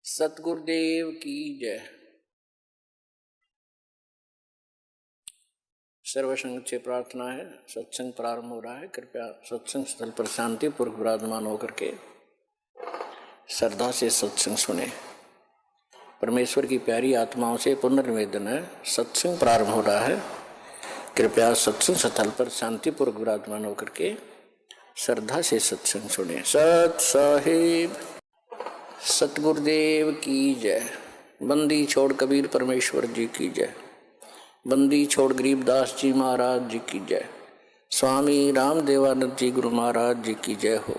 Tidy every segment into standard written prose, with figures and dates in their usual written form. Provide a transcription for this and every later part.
सतगुरुदेव की जय। सर्वसंग से प्रार्थना है। सत्संग प्रारंभ हो रहा है। कृपया सत्संग स्थल पर शांति पूर्वक विराजमान होकर के श्रद्धा से सत्संग सुने। परमेश्वर की प्यारी आत्माओं से पुनर्निवेदन है, सत्संग प्रारंभ हो रहा है। कृपया सत्संग स्थल पर शांति पूर्वक विराजमान होकर के श्रद्धा से सत्संग सुने। सत साहिब सतगुरुदेव की जय। बंदी छोड़ कबीर परमेश्वर जी की जय। बंदी छोड़ गरीबदास जी महाराज जी की जय। स्वामी रामदेवानंद जी गुरु महाराज जी की जय हो।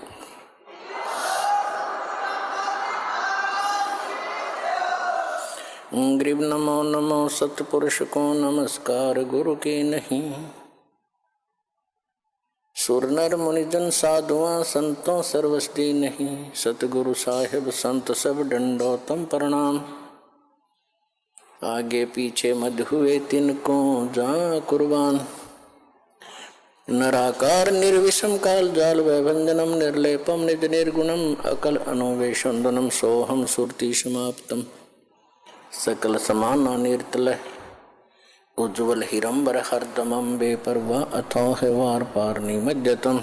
गरीब नमो नमो सतपुरुष को नमस्कार गुरु के नहीं। सुर नर मुनिजन साधुआ संतों सर्वस्ती नहीं। सतगुरु साहिब संत सब दंडोतम प्रणाम। आगे पीछे मध्य हुए तिनको जा कुर्बान। नराकार निर्विषम काल जाल वैभंजनम निर्लेपम निज निर्गुणम अकल अनुवेशंदनम सोहम सुरति समाप्तम सकल समाना निर्तल उज्ज्वल हिरंबर हरदमम बेपरवा अथो है वार पार निमज्जतम।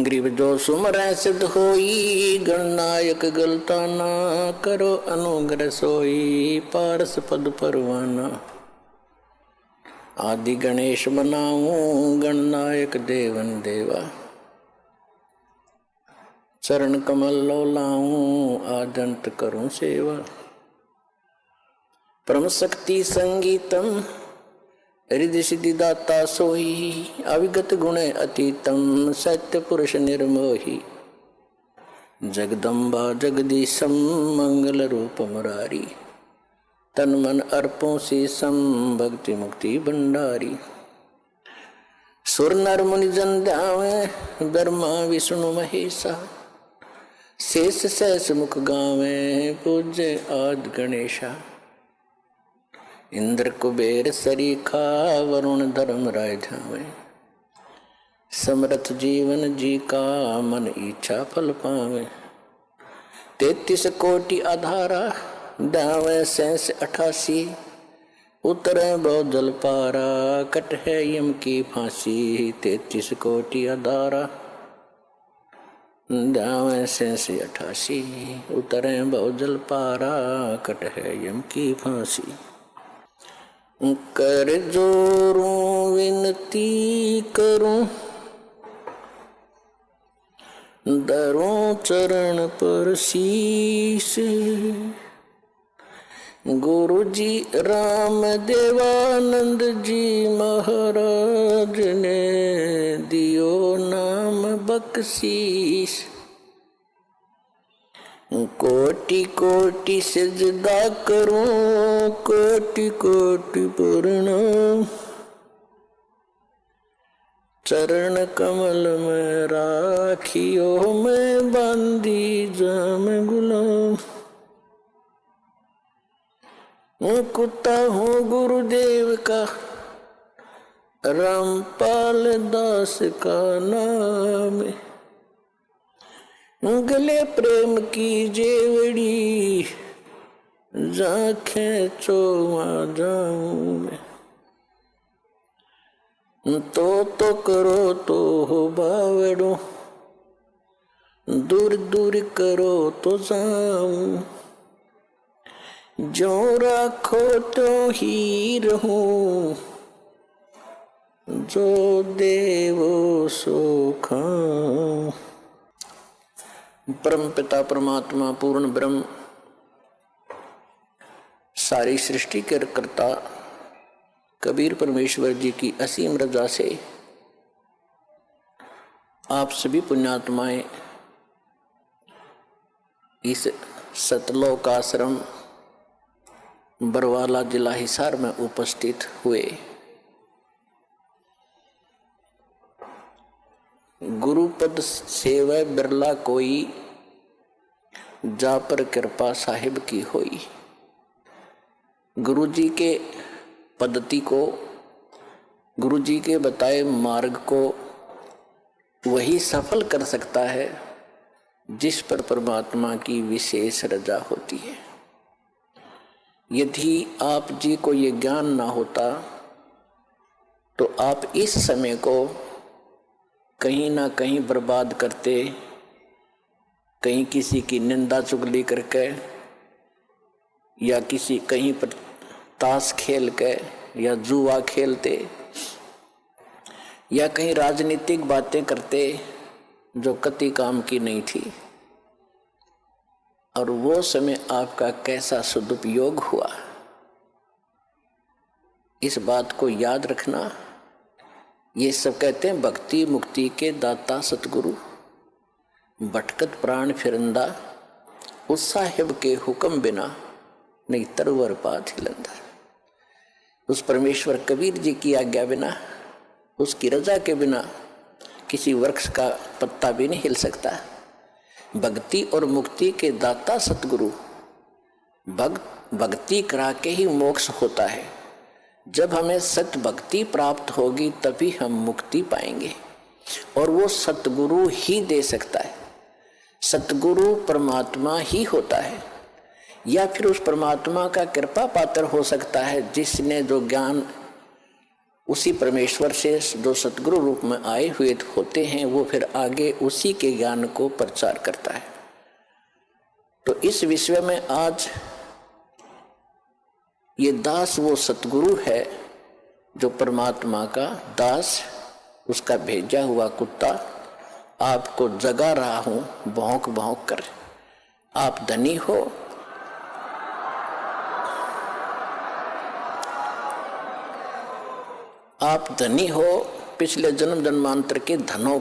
ग्रीव जो सुमर सिद्ध होई गणनायक गलता ना करो अनुग्रह सोई पारस पद परवाना। आदि गणेश बनाऊं गणनायक देवन देवा। चरण कमल लो लाऊं आदंत करूं सेवा। परम शक्ति संगीतम हृदय सिद्धि दाता सोही। अविगत गुण अतीतम सत्य पुरुष निर्मोही। जगदम्बा जगदीशम मंगल रूप मुरारी। तन मन अर्पों से सम भक्ति मुक्ति भंडारी। सुर नर मुनि जन ध्यावे ब्रह्मा विष्णु महेशा। शेष सहस मुख गावे पूज्य आदि गणेशा। इंद्र कुबेर सरीखा वरुण धर्म राय धावे। समर्थ जीवन जी का मन इच्छा फल पावे। 33 कोटि आधारा दावे सेंस 88। उतरे बहुजल पारा कट है यम की फांसी। 33 कोटि आधारा दावे सेंस 88। उतरे बहुजल पारा कट है यम की फांसी। कर जोरूं विनती करूं धरूं चरण पर शीश। गुरु जी राम देवानंद जी महाराज ने दियो नाम बख्शीश। कोटि कोटि सिजदा करूं कोटि कोटि प्रणाम। चरण कमल में राखियो मैं बांधी जाम गुलाम। कुत्ता हूँ गुरुदेव का रामपाल दास का नाम। गले प्रेम की जेवड़ी जाखें चोवा जाऊं मैं। तो करो तो हो बावड़ो दूर दूर करो तो जाऊं। जो राखो तो ही रहूं जो देवो सो खाऊं। परम पिता परमात्मा पूर्ण ब्रह्म सारी सृष्टि के कर्ता कबीर परमेश्वर जी की असीम रजा से आप सभी पुण्यात्माएं इस सतलोक आश्रम बरवाला जिला हिसार में उपस्थित हुए। गुरुपद सेवा बिरला कोई जा पर कृपा साहिब की होई। गुरु जी के पद्धति को, गुरु जी के बताए मार्ग को वही सफल कर सकता है जिस पर परमात्मा की विशेष रजा होती है। यदि आप जी को ये ज्ञान ना होता तो आप इस समय को कहीं ना कहीं बर्बाद करते, कहीं किसी की निंदा चुगली करके, या किसी कहीं पर ताश खेल के, या जुआ खेलते, या कहीं राजनीतिक बातें करते जो कति काम की नहीं थी। और वो समय आपका कैसा सदुपयोग हुआ, इस बात को याद रखना। ये सब कहते हैं भक्ति मुक्ति के दाता सतगुरु, भटकत प्राण फिरंदा, उस साहिब के हुक्म बिना नहीं तरवर पात हिलंदा। उस परमेश्वर कबीर जी की आज्ञा बिना, उसकी रजा के बिना किसी वृक्ष का पत्ता भी नहीं हिल सकता। भक्ति और मुक्ति के दाता सतगुरु, भक्ति करा के ही मोक्ष होता है। जब हमें सत भक्ति प्राप्त होगी तभी हम मुक्ति पाएंगे, और वो सतगुरु ही दे सकता है। सतगुरु परमात्मा ही होता है, या फिर उस परमात्मा का कृपा पात्र हो सकता है जिसने जो ज्ञान उसी परमेश्वर से जो सतगुरु रूप में आए हुए होते हैं, वो फिर आगे उसी के ज्ञान को प्रचार करता है। तो इस विषय में आज ये दास वो सतगुरु है जो परमात्मा का दास, उसका भेजा हुआ कुत्ता आपको जगा रहा हूं भौंक भौंक कर। आप धनी हो, आप धनी हो, पिछले जन्म जन्मांतर के धनों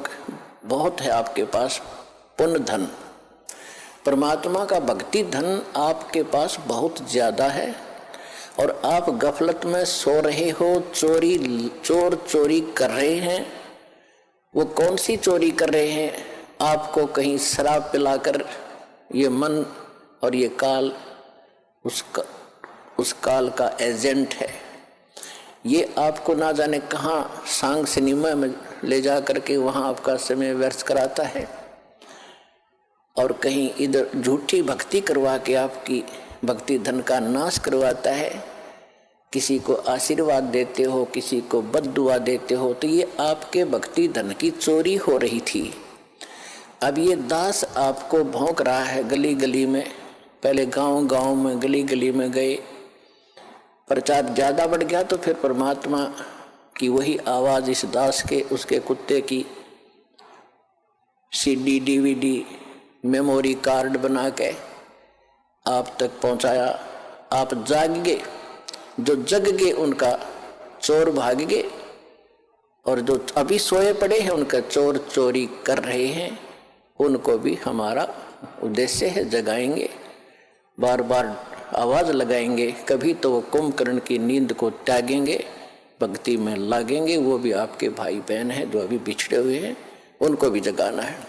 बहुत है आपके पास, पुण्य धन। परमात्मा का भक्ति धन आपके पास बहुत ज्यादा है, और आप गफलत में सो रहे हो, चोर चोरी कर रहे हैं। वो कौन सी चोरी कर रहे हैं? आपको कहीं शराब पिलाकर ये मन और ये काल उस काल का एजेंट है। ये आपको ना जाने कहाँ सांग सिनेमा में ले जा करके वहाँ आपका समय व्यर्थ कराता है, और कहीं इधर झूठी भक्ति करवा के आपकी भक्ति धन का नाश करवाता है। किसी को आशीर्वाद देते हो, किसी को बद्दुआ देते हो, तो ये आपके भक्ति धन की चोरी हो रही थी। अब ये दास आपको भौंक रहा है गली गली में। पहले गांव गांव में, गली गली में गए, प्रचार ज्यादा बढ़ गया तो फिर परमात्मा की वही आवाज इस दास के, उसके कुत्ते की CD DVD मेमोरी कार्ड बना के आप तक पहुंचाया। आप जाग गए, जो जग गए उनका चोर भाग गए, और जो अभी सोए पड़े हैं उनका चोर चोरी कर रहे हैं, उनको भी हमारा उद्देश्य है जगाएंगे, बार बार आवाज लगाएंगे। कभी तो वो कुंभकर्ण की नींद को त्यागेंगे, भक्ति में लागेंगे। वो भी आपके भाई बहन हैं जो अभी बिछड़े हुए हैं, उनको भी जगाना है।